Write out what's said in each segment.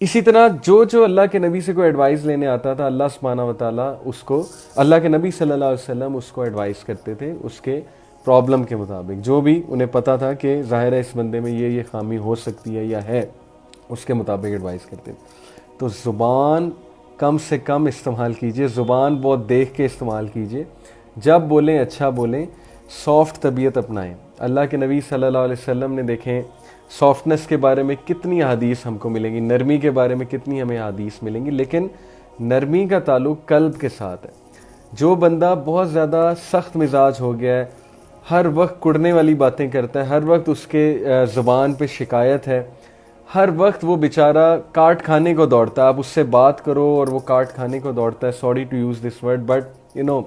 اسی طرح جو اللہ کے نبی سے کوئی ایڈوائز لینے آتا تھا، اللہ سبحانہ و تعالیٰ اس کو، اللہ کے نبی صلی اللہ علیہ وسلم اس کو ایڈوائز کرتے تھے اس کے پرابلم کے مطابق، جو بھی انہیں پتہ تھا کہ ظاہر ہے اس بندے میں یہ خامی ہو سکتی ہے یا ہے، اس کے مطابق ایڈوائز کرتے تھے۔ تو زبان کم سے کم استعمال کیجئے، زبان بہت دیکھ کے استعمال کیجئے، جب بولیں اچھا بولیں، سافٹ طبیعت اپنائیں۔ اللہ کے نبی صلی اللہ علیہ وسلم نے دیکھیں سافٹنس کے بارے میں کتنی حدیث ہم کو ملیں گی، نرمی کے بارے میں کتنی ہمیں حدیث ملیں گی، لیکن نرمی کا تعلق قلب کے ساتھ ہے۔ جو بندہ بہت زیادہ سخت مزاج ہو گیا ہے، ہر وقت کڑنے والی باتیں کرتا ہے، ہر وقت اس کے زبان پہ شکایت ہے، ہر وقت وہ بیچارہ کاٹ کھانے کو دوڑتا ہے، آپ اس سے بات کرو اور وہ کاٹ کھانے کو دوڑتا ہے، sorry to use this word but you know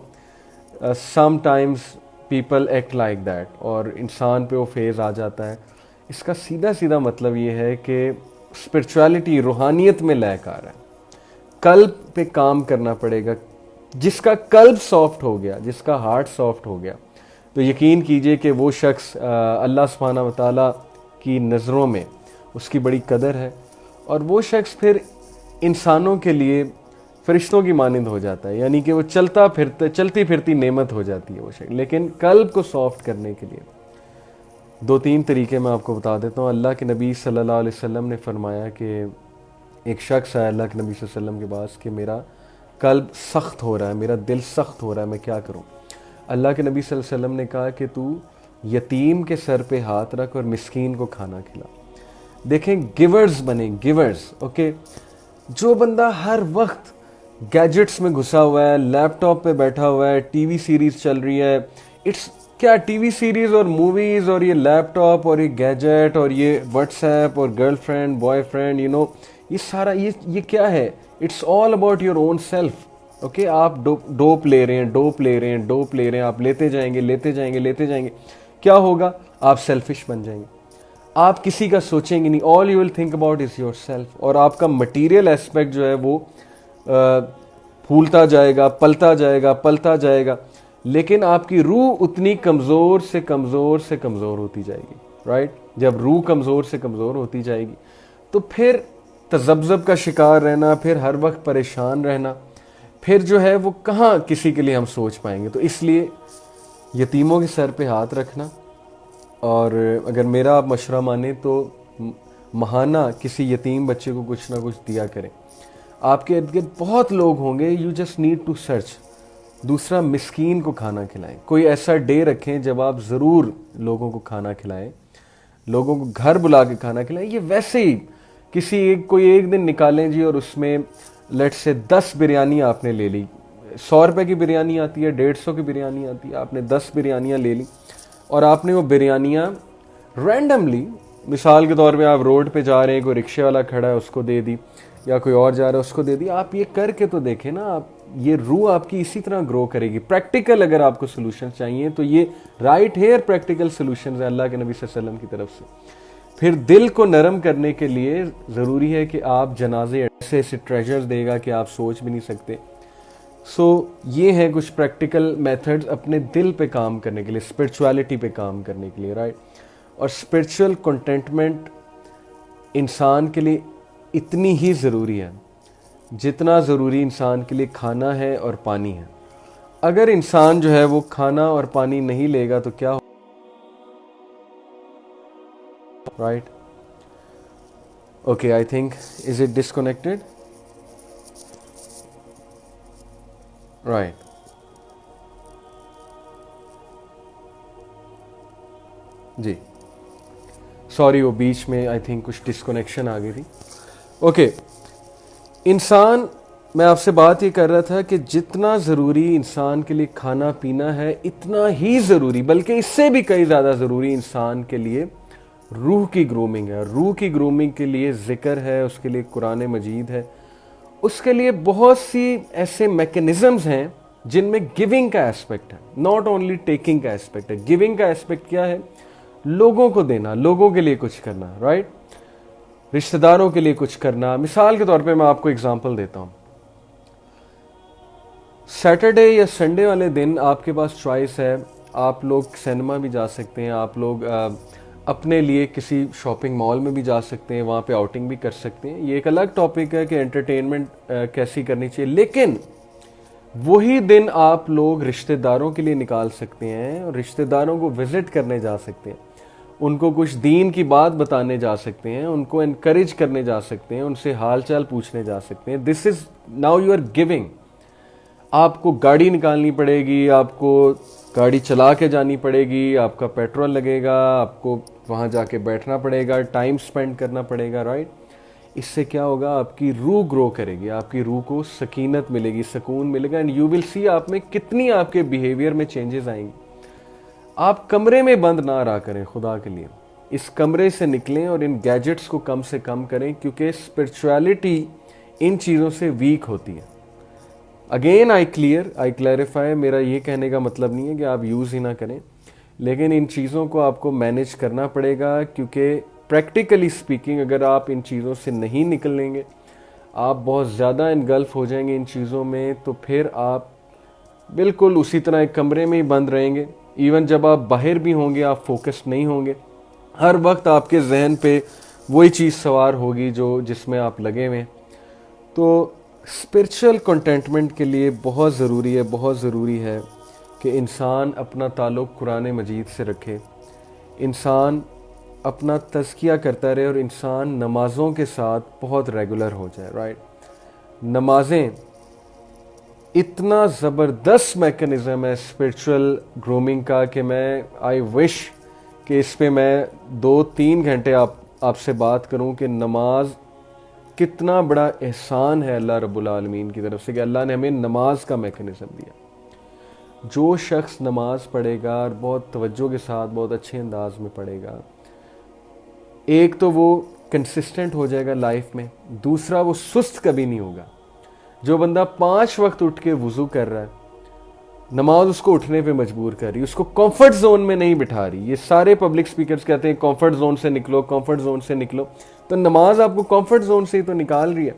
sometimes people act like that, اور انسان پہ وہ فیز آ جاتا ہے۔ اس کا سیدھا مطلب یہ ہے کہ اسپرچویلٹی، روحانیت میں لیکار ہے، قلب پہ کام کرنا پڑے گا۔ جس کا قلب سافٹ ہو گیا، جس کا ہارٹ سافٹ ہو گیا، تو یقین کیجئے کہ وہ شخص اللہ سبحانہ و تعالیٰ کی نظروں میں اس کی بڑی قدر ہے، اور وہ شخص پھر انسانوں کے لیے فرشتوں کی مانند ہو جاتا ہے، یعنی کہ وہ چلتی پھرتی نعمت ہو جاتی ہے وہ شخص۔ لیکن قلب کو سافٹ کرنے کے لیے 2-3 طریقے میں آپ کو بتا دیتا ہوں۔ اللہ کے نبی صلی اللہ علیہ وسلم نے فرمایا کہ ایک شخص آیا اللہ کے نبی صلی اللہ علیہ وسلم کے پاس کہ میرا قلب سخت ہو رہا ہے، میرا دل سخت ہو رہا ہے، میں کیا کروں؟ اللہ کے نبی صلی اللہ علیہ وسلم نے کہا کہ تو یتیم کے سر پہ ہاتھ رکھ اور مسکین کو کھانا کھلا۔ دیکھیں گیورز بنیں، گیورز، اوکے۔ جو بندہ ہر وقت گیجٹس میں گھسا ہوا ہے، لیپ ٹاپ پہ بیٹھا ہوا ہے، ٹی وی سیریز چل رہی ہے، کیا ٹی وی سیریز اور موویز اور یہ لیپ ٹاپ اور یہ گیجٹ اور یہ واٹس ایپ اور گرل فرینڈ بوائے فرینڈ، یہ سارا یہ کیا ہے؟ It's all about your own self, okay. آپ ڈوپ لے رہے ہیں، آپ لیتے جائیں گے، کیا ہوگا؟ آپ سیلفش بن جائیں گے، آپ کسی کا سوچیں گے نہیں، all you will think about is your self, اور آپ کا مٹیریل ایسپیکٹ جو ہے وہ پھولتا جائے گا، پلتا جائے گا، لیکن آپ کی روح اتنی کمزور سے کمزور ہوتی جائے گی، رائٹ؟ جب روح کمزور سے کمزور ہوتی جائے گی تو پھر تذبذب کا شکار رہنا، پھر ہر وقت پریشان رہنا، پھر جو ہے وہ کہاں کسی کے لیے ہم سوچ پائیں گے؟ تو اس لیے یتیموں کے سر پہ ہاتھ رکھنا، اور اگر میرا آپ مشورہ مانیں تو ماہانہ کسی یتیم بچے کو کچھ نہ کچھ دیا کریں۔ آپ کے ارد گرد بہت لوگ ہوں گے، you just need to search. دوسرا، مسکین کو کھانا کھلائیں، کوئی ایسا ڈے رکھیں جب آپ ضرور لوگوں کو کھانا کھلائیں، لوگوں کو گھر بلا کے کھانا کھلائیں۔ یہ ویسے ہی کوئی ایک دن نکالیں جی، اور اس میں لیٹ سے 10 بریانی آپ نے لے لی، 100 روپے کی بریانی آتی ہے، 150 کی بریانی آتی ہے، آپ نے 10 بریانیاں لے لی، اور آپ نے وہ بریانیاں رینڈملی، مثال کے طور پہ آپ روڈ پہ جا رہے ہیں، کوئی رکشے والا کھڑا ہے اس کو دے دی، یا کوئی اور جا رہا ہے اس کو دے دی۔ آپ یہ کر کے تو دیکھیں نا، آپ یہ روح آپ کی اسی طرح گرو کرے گی۔ پریکٹیکل اگر آپ کو سلوشن چاہیے تو یہ رائٹ ہیئر پریکٹیکل سلوشنز ہیں اللہ کے نبی صلی اللہ علیہ وسلم کی طرف سے۔ پھر دل کو نرم کرنے کے لیے ضروری ہے کہ آپ جنازے ایسے ٹریجرز دے گا کہ آپ سوچ بھی نہیں سکتے۔ یہ ہیں کچھ پریکٹیکل میتھڈز اپنے دل پہ کام کرنے کے لیے، اسپرچویلٹی پہ کام کرنے کے لیے، رائٹ؟ اور اسپرچول کنٹینٹمنٹ انسان کے لیے اتنی ہی ضروری ہے جتنا ضروری انسان کے لیے کھانا ہے اور پانی ہے۔ اگر انسان جو ہے وہ کھانا اور پانی نہیں لے گا تو کیا ہو، right? Okay, I think is it disconnected? Right, جی سوری، وہ بیچ میں آئی تھنک کچھ ڈسکنیکشن آ گئی تھی۔ اوکے، انسان، میں آپ سے بات یہ کر رہا تھا کہ جتنا ضروری انسان کے لیے کھانا پینا ہے، اتنا ہی ضروری، بلکہ اس سے بھی کئی زیادہ ضروری انسان کے لیے روح کی گرومنگ ہے۔ روح کی گرومنگ کے لیے ذکر ہے، اس کے لیے قرآن مجید ہے، اس کے لیے بہت سی ایسے میکینزمز ہیں جن میں گیونگ کا ایسپیکٹ ہے، ناٹ اونلی ٹیکنگ کا ایسپیکٹ ہے۔ گیونگ کا ایسپیکٹ کیا ہے؟ لوگوں کو دینا، لوگوں کے لیے کچھ کرنا، رائٹ؟ رشتہ داروں کے لیے کچھ کرنا۔ مثال کے طور پہ میں آپ کو اگزامپل دیتا ہوں، سیٹرڈے یا سنڈے والے دن آپ کے پاس چوائس ہے، آپ لوگ سینما بھی جا سکتے ہیں، آپ لوگ اپنے لیے کسی شاپنگ مال میں بھی جا سکتے ہیں, وہاں پہ آؤٹنگ بھی کر سکتے ہیں. یہ ایک الگ ٹاپک ہے کہ انٹرٹینمنٹ کیسی کرنی چاہیے, لیکن وہی دن آپ لوگ رشتہ داروں کے لیے نکال سکتے ہیں اور رشتہ داروں کو وزٹ کرنے جا سکتے ہیں, ان کو کچھ دین کی بات بتانے جا سکتے ہیں, ان کو انکریج کرنے جا سکتے ہیں, ان سے حال چال پوچھنے جا سکتے ہیں. This is now you are giving. آپ کو گاڑی نکالنی پڑے گی, آپ کو گاڑی چلا کے جانی پڑے گی, آپ کا پیٹرول لگے گا, آپ کو وہاں جا کے بیٹھنا پڑے گا, ٹائم سپینڈ کرنا پڑے گا, رائٹ. اس سے کیا ہوگا, آپ کی روح گرو کرے گی, آپ کی روح کو سکینت ملے گی, سکون ملے گا, اینڈ یو ول سی آپ میں کتنی آپ کے بیہیویئر میں چینجز آئیں گی. آپ کمرے میں بند نہ رہا کریں, خدا کے لیے اس کمرے سے نکلیں اور ان گیجٹس کو کم سے کم کریں, کیونکہ اسپرچویلٹی ان چیزوں سے ویک ہوتی ہے. اگین آئی کلیریفائی, میرا یہ کہنے کا مطلب نہیں ہے کہ آپ یوز ہی نہ کریں, لیکن ان چیزوں کو آپ کو مینیج کرنا پڑے گا, کیونکہ پریکٹیکلی اسپیکنگ اگر آپ ان چیزوں سے نہیں نکلیں گے, آپ بہت زیادہ انگلف ہو جائیں گے ان چیزوں میں, تو پھر آپ بالکل اسی طرح ایک کمرے میں ہی بند رہیں گے. ایون جب آپ باہر بھی ہوں گے آپ فوکس نہیں ہوں گے, ہر وقت آپ کے ذہن پہ وہی چیز سوار ہوگی جس میں آپ لگے ہوئے ہیں. تو اسپرچل کنٹینٹمنٹ کے لیے بہت ضروری ہے کہ انسان اپنا تعلق قرآن مجید سے رکھے, انسان اپنا تزکیہ کرتا رہے, اور انسان نمازوں کے ساتھ بہت ریگولر ہو جائے, رائٹ. نمازیں اتنا زبردست میکنزم ہے اسپرچل گرومنگ کا کہ میں آئی وش کہ اس پہ میں 2-3 گھنٹے آپ سے بات کروں کہ نماز کتنا بڑا احسان ہے اللہ رب العالمین کی طرف سے, کہ اللہ نے ہمیں نماز کا میکنزم دیا. جو شخص نماز پڑھے گا اور بہت توجہ کے ساتھ بہت اچھے انداز میں پڑھے گا, ایک تو وہ کنسسٹنٹ ہو جائے گا لائف میں, دوسرا وہ سست کبھی نہیں ہوگا. جو بندہ 5 وقت اٹھ کے وضو کر رہا ہے, نماز اس کو اٹھنے پہ مجبور کر رہی, اس کو کمفرٹ زون میں نہیں بٹھا رہی. یہ سارے پبلک سپیکرز کہتے ہیں کمفرٹ زون سے نکلو, کمفرٹ زون سے نکلو, تو نماز آپ کو کمفرٹ زون سے ہی تو نکال رہی ہے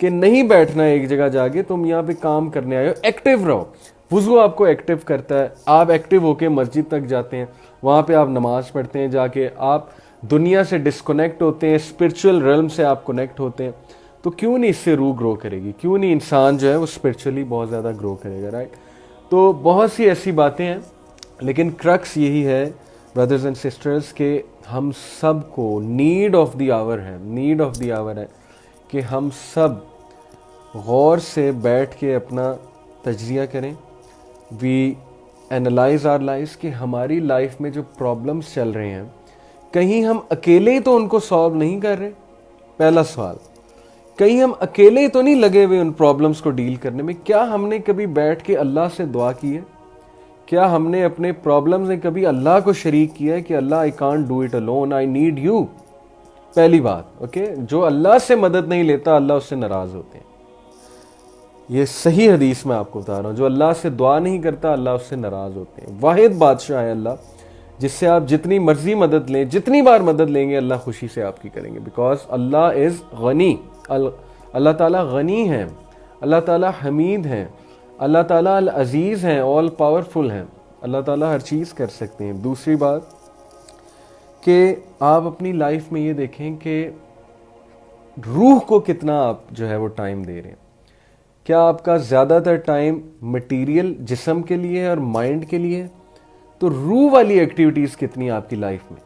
کہ نہیں بیٹھنا ہے ایک جگہ جا کے, تم یہاں پہ کام کرنے آئے ہو, ایکٹیو رہو. وضو آپ کو ایکٹیو کرتا ہے, آپ ایکٹیو ہو کے مسجد تک جاتے ہیں, وہاں پہ آپ نماز پڑھتے ہیں, جا کے آپ دنیا سے ڈسکنیکٹ ہوتے ہیں, اسپرچل ریلم سے آپ کنیکٹ ہوتے ہیں. تو کیوں نہیں اس سے روح گرو کرے گی, کیوں نہیں انسان جو ہے وہ اسپرچولی بہت زیادہ گرو کرے گا, رائٹ. تو بہت سی ایسی باتیں ہیں, لیکن کرکس یہی ہے بردرز اینڈ سسٹرز کہ ہم سب کو نیڈ آف دی آور ہے کہ ہم سب غور سے بیٹھ کے اپنا تجزیہ کریں. وی اینالائز آر لائف, کہ ہماری لائف میں جو پرابلمس چل رہے ہیں کہیں ہم اکیلے ہی تو ان کو سالو نہیں کر رہے. پہلا سوال, کہیں ہم اکیلے تو نہیں لگے ہوئے ان پرابلمس کو ڈیل کرنے میں. کیا ہم نے کبھی بیٹھ کے اللہ سے دعا کی ہے؟ کیا ہم نے اپنے پرابلمز میں کبھی اللہ کو شریک کیا ہے کہ Allah I can't do it alone, I need you? پہلی بات, اوکے. جو اللہ سے مدد نہیں لیتا اللہ اس سے ناراض ہوتے ہیں. یہ صحیح حدیث میں آپ کو بتا رہا ہوں, جو اللہ سے دعا نہیں کرتا اللہ اس سے ناراض ہوتے ہیں. واحد بادشاہ ہے اللہ, جس سے آپ جتنی مرضی مدد لیں, جتنی بار مدد لیں گے اللہ خوشی سے آپ کی کریں گے, بیکاز اللہ از غنی. اللہ تعالیٰ غنی ہیں, اللہ تعالیٰ حمید ہیں, اللہ تعالیٰ العزیز ہیں, آل پاورفل ہیں, اللہ تعالیٰ ہر چیز کر سکتے ہیں. دوسری بات کہ آپ اپنی لائف میں یہ دیکھیں کہ روح کو کتنا آپ جو ہے وہ ٹائم دے رہے ہیں. کیا آپ کا زیادہ تر ٹائم مٹیریل جسم کے لیے اور مائنڈ کے لیے؟ تو روح والی ایکٹیویٹیز کتنی آپ کی لائف میں؟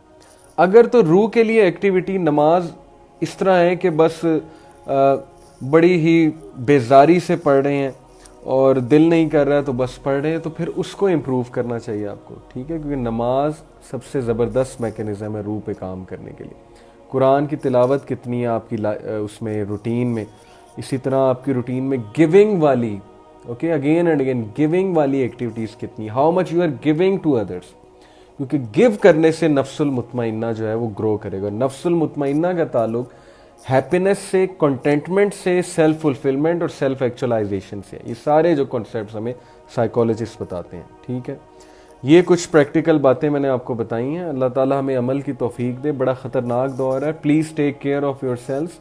اگر تو روح کے لیے ایکٹیویٹی نماز اس طرح ہے کہ بس بڑی ہی بیزاری سے پڑھ رہے ہیں اور دل نہیں کر رہا ہے تو بس پڑھ رہے ہیں, تو پھر اس کو امپروو کرنا چاہیے آپ کو, ٹھیک ہے. کیونکہ نماز سب سے زبردست میکنزم ہے روح پہ کام کرنے کے لیے. قرآن کی تلاوت کتنی ہے آپ کی اس میں روٹین میں, اسی طرح آپ کی روٹین میں گیونگ والی, okay, again and again giving والی ایکٹیویٹیز کتنی, how much you are giving to others. کیونکہ گیو کرنے سے نفس المطمئنہ جو ہے وہ گرو کرے گا. نفس المطمئنہ کا تعلق ہیپینس سے, کنٹینٹمنٹ سے, سیلف فلفلمنٹ اور سیلف ایکچولائزیشن سے. یہ سارے جو کانسیپٹس ہمیں سائیکالوجسٹ بتاتے ہیں, ٹھیک ہے. یہ کچھ پریکٹیکل باتیں میں نے آپ کو بتائی ہیں. اللہ تعالیٰ ہمیں عمل کی توفیق دے. بڑا خطرناک دور ہے, please take care of your self.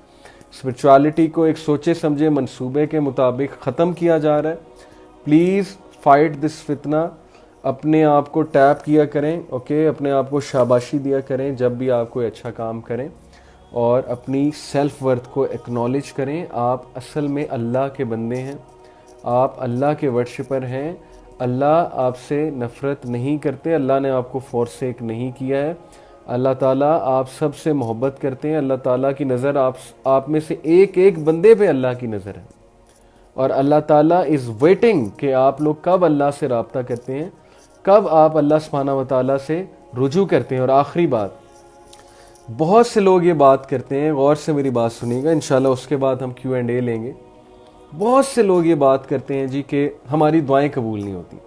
Spirituality کو ایک سوچے سمجھے منصوبے کے مطابق ختم کیا جا رہا ہے. پلیز فائٹ دس فتنہ. اپنے آپ کو ٹیپ کیا کریں، اوکے، اپنے آپ کو شاباشی دیا کریں جب بھی آپ کوئی اچھا کام کریں، اور اپنی سیلف ورتھ کو ایکنالج کریں۔ آپ اصل میں اللہ کے بندے ہیں، آپ اللہ کے ورشپر ہیں، اللہ آپ سے نفرت نہیں کرتے، اللہ نے آپ کو فورسیک نہیں کیا ہے، اللہ تعالیٰ آپ سب سے محبت کرتے ہیں، اللہ تعالیٰ کی نظر آپ میں سے ایک ایک بندے پہ اللہ کی نظر ہے، اور اللہ تعالیٰ از ویٹنگ کہ آپ لوگ کب اللہ سے رابطہ کرتے ہیں، کب آپ اللہ سبحانہ و تعالیٰ سے رجوع کرتے ہیں۔ اور آخری بات، بہت سے لوگ یہ بات کرتے ہیں، غور سے میری بات سنیے گا، انشاءاللہ اس کے بعد ہم Q&A لیں گے۔ بہت سے لوگ یہ بات کرتے ہیں جی کہ ہماری دعائیں قبول نہیں ہوتی،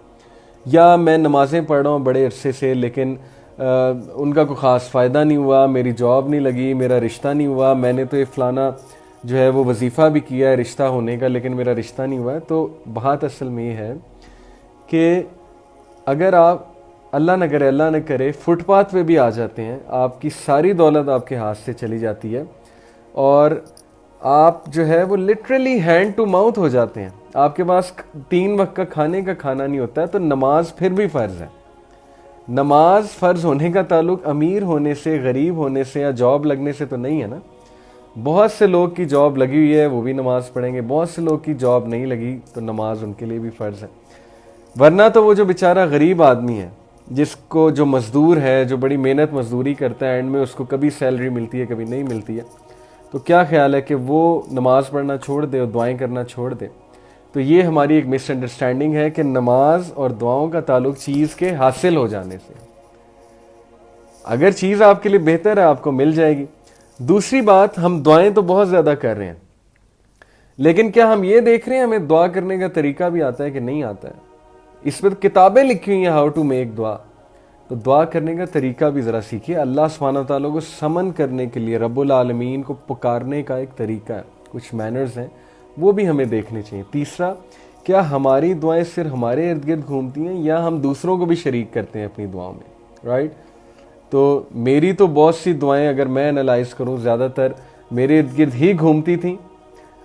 یا میں نمازیں پڑھ رہا ہوں بڑے عرصے سے لیکن ان کا کوئی خاص فائدہ نہیں ہوا، میری جاب نہیں لگی، میرا رشتہ نہیں ہوا، میں نے تو یہ فلانا جو ہے وہ وظیفہ بھی کیا ہے رشتہ ہونے کا لیکن میرا رشتہ نہیں ہوا ہے۔ تو بات اصل میں یہ ہے کہ اگر آپ اللہ نہ کرے فٹ پاتھ پہ بھی آ جاتے ہیں، آپ کی ساری دولت آپ کے ہاتھ سے چلی جاتی ہے، اور آپ جو ہے وہ لٹرلی ہینڈ ٹو ماؤتھ ہو جاتے ہیں، آپ کے پاس 3 وقت کا کھانے کا کھانا نہیں ہوتا ہے، تو نماز پھر بھی فرض ہے۔ نماز فرض ہونے کا تعلق امیر ہونے سے، غریب ہونے سے یا جاب لگنے سے تو نہیں ہے نا۔ بہت سے لوگ کی جاب لگی ہوئی ہے وہ بھی نماز پڑھیں گے، بہت سے لوگ کی جاب نہیں لگی تو نماز ان کے لیے بھی فرض ہے۔ ورنہ تو وہ جو بیچارہ غریب آدمی ہے، جس کو جو مزدور ہے، جو بڑی محنت مزدوری کرتا ہے، اینڈ میں اس کو کبھی سیلری ملتی ہے کبھی نہیں ملتی ہے، تو کیا خیال ہے کہ وہ نماز پڑھنا چھوڑ دے اور دعائیں کرنا چھوڑ دے؟ تو یہ ہماری ایک مس انڈرسٹینڈنگ ہے کہ نماز اور دعاؤں کا تعلق چیز کے حاصل ہو جانے سے۔ اگر چیز آپ کے لیے بہتر ہے آپ کو مل جائے گی۔ دوسری بات، ہم دعائیں تو بہت زیادہ کر رہے ہیں، لیکن کیا ہم یہ دیکھ رہے ہیں ہمیں دعا کرنے کا طریقہ بھی آتا ہے کہ نہیں آتا ہے؟ اس پہ کتابیں لکھی ہوئی ہیں ہاؤ ٹو میک دعا، تو دعا کرنے کا طریقہ بھی ذرا سیکھیے۔ اللہ سبحانہ تعالیٰ کو سمن کرنے کے لیے، رب العالمین کو پکارنے کا ایک طریقہ ہے، کچھ مینرز ہیں، وہ بھی ہمیں دیکھنے چاہیے۔ تیسرا، کیا ہماری دعائیں صرف ہمارے ارد گرد گھومتی ہیں یا ہم دوسروں کو بھی شریک کرتے ہیں اپنی دعاؤں میں، رائٹ؟ تو میری تو بہت سی دعائیں اگر میں انالائز کروں زیادہ تر میرے ارد گرد ہی گھومتی تھیں،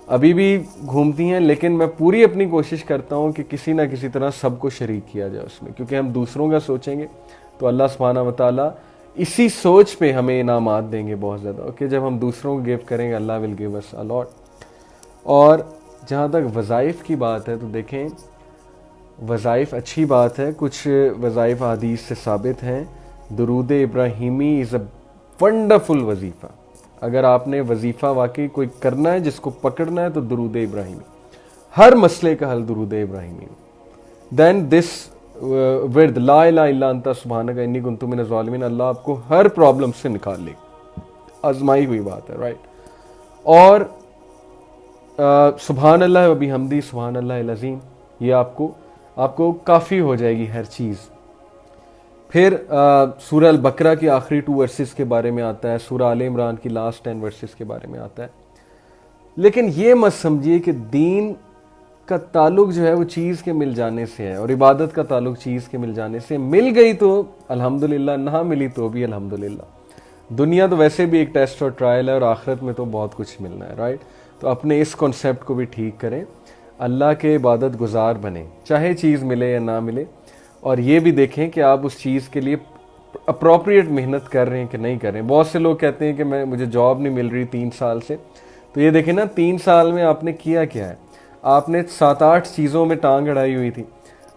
ابھی بھی گھومتی ہیں، لیکن میں پوری اپنی کوشش کرتا ہوں کہ کسی نہ کسی طرح سب کو شریک کیا جائے اس میں، کیونکہ ہم دوسروں کا سوچیں گے تو اللہ سبحانہ و تعالیٰ اسی سوچ پہ ہمیں انعامات دیں گے بہت زیادہ، اوکے؟ جب ہم دوسروں کو گیو کریں گے اللہ ول گیو اس اے لاٹ۔ اور جہاں تک وظائف کی بات ہے تو دیکھیں، وظائف اچھی بات ہے، کچھ وظائف حدیث سے ثابت ہیں۔ درود ابراہیمی از اے ونڈرفل وظیفہ۔ اگر آپ نے وظیفہ واقعی کوئی کرنا ہے، جس کو پکڑنا ہے، تو درود ابراہیمی، ہر مسئلے کا حل درود ابراہیمی۔ دین دس ورد لا الہ الا انت سبحانک انی کنت من الظالمین، اللہ آپ کو ہر پرابلم سے نکال لے گا، آزمائی ہوئی بات ہے، رائٹ؟ اور سبحان اللہ و بحمدہ سبحان اللہ العظیم، یہ آپ کو کافی ہو جائے گی ہر چیز۔ پھر سورہ البقرہ کی آخری 2 ورسز کے بارے میں آتا ہے، سورہ آل عمران کی لاسٹ 10 ورسز کے بارے میں آتا ہے۔ لیکن یہ مت سمجھیے کہ دین کا تعلق جو ہے وہ چیز کے مل جانے سے ہے، اور عبادت کا تعلق چیز کے مل جانے سے۔ مل گئی تو الحمدللہ، نہ ملی تو بھی الحمدللہ۔ دنیا تو ویسے بھی ایک ٹیسٹ اور ٹرائل ہے، اور آخرت میں تو بہت کچھ ملنا ہے، رائٹ؟ تو اپنے اس کانسیپٹ کو بھی ٹھیک کریں، اللہ کے عبادت گزار بنیں، چاہے چیز ملے یا نہ ملے، اور یہ بھی دیکھیں کہ آپ اس چیز کے لیے اپروپریٹ محنت کر رہے ہیں کہ نہیں کر رہے ہیں۔ بہت سے لوگ کہتے ہیں کہ مجھے جاب نہیں مل رہی 3 سال سے، تو یہ دیکھیں نا 3 سال میں آپ نے کیا کیا ہے؟ آپ نے 7-8 چیزوں میں ٹانگ اڑائی ہوئی تھی۔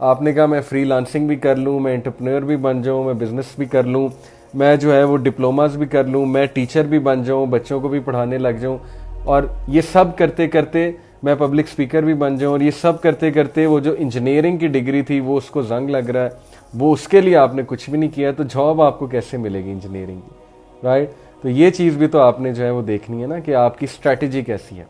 آپ نے کہا میں فری لانسنگ بھی کر لوں، میں انٹرپرینور بھی بن جاؤں، میں بزنس بھی کر لوں، میں جو ہے وہ ڈپلوماز بھی کر لوں، میں ٹیچر بھی بن جاؤں، بچوں کو بھی پڑھانے لگ جاؤں، اور یہ سب کرتے کرتے میں پبلک سپیکر بھی بن جاؤں، اور یہ سب کرتے کرتے وہ جو انجینئرنگ کی ڈگری تھی وہ اس کو زنگ لگ رہا ہے، وہ اس کے لیے آپ نے کچھ بھی نہیں کیا، تو جاب آپ کو کیسے ملے گی انجینئرنگ کی، رائٹ؟ تو یہ چیز بھی تو آپ نے جو ہے وہ دیکھنی ہے نا کہ آپ کی اسٹریٹجی کیسی ہے۔